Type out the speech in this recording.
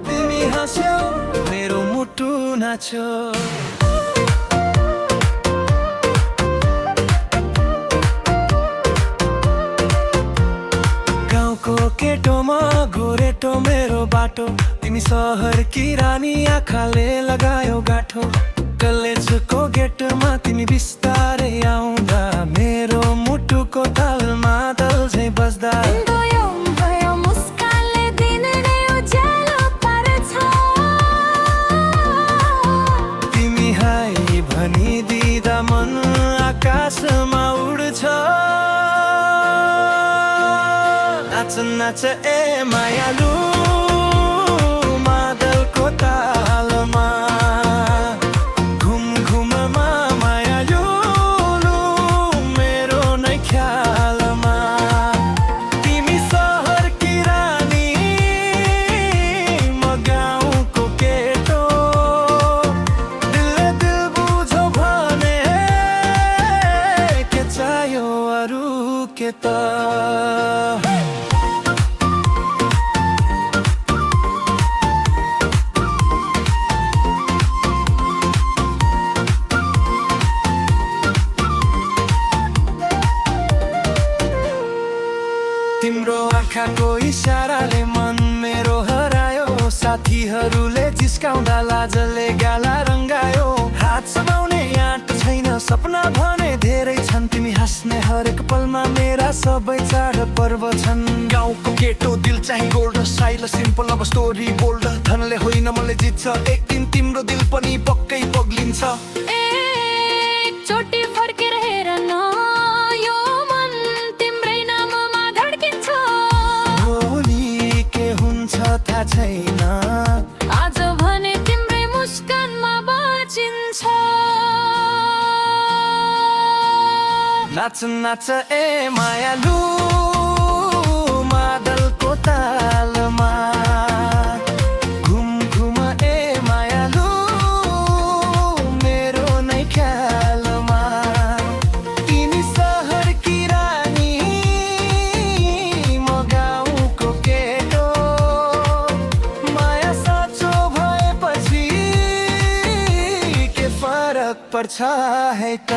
तिमी हाँस्यौ मेरो मुटु नाच्यो। गाउँको केटोमा गोरेटो मेरो बाटो, तिमी सहरकी रानी आँखाले लगायो गाठो। कलेजको गेटमा तिमी बिस्तारै आउँदा मेरो मुटुको तालमा दल झै बस्दा। तिमी हाई भनिदिँदा मन आकाशमा उड्छ। नाच नाच ए मायालु मादलको तालमा, घुम घुममा मायालु मेरो नै ख्यालमा। तिमी सहरकी रानी म गाउँको केटो, दिलले दिल बुझौ भने के चाहियो अरू के त। तिम्रो आँखाको इसाराले मन मेरो हरायो, साथीहरूले जिस्काउँदा लाजले गाला रङ्गायो। हात समाउने आँट छैन सपना भने धेरै छन्, तिमी हाँस्ने हरेक पलमा मेरा सबै चाड पर्व छन्। गाउँको केटो दिल चाहिँ गोल्ड, स्टाइल सिम्पल अब स्टोरी बोल्ड। धनले होइन मनले जित्छ, एक दिन तिम्रो दिल पनि पक्कै पग्लिन्छ। एकचोटि फर्केर हेर न, यो मन तिम्रै नाममा धड्किन्छ। भोलि के हुन्छ थाहा छैन, आज भने तिम्रै मुस्कानमा बाँचिन्छ। नाच नाच ए मायालु मादलको तालमा, घुम घुम ए मायालु मेरो नै ख्यालमा। तिमी सहरकी रानी म गाउँको केटो, माया साँचो भएपछि के फरक पर्छ है त।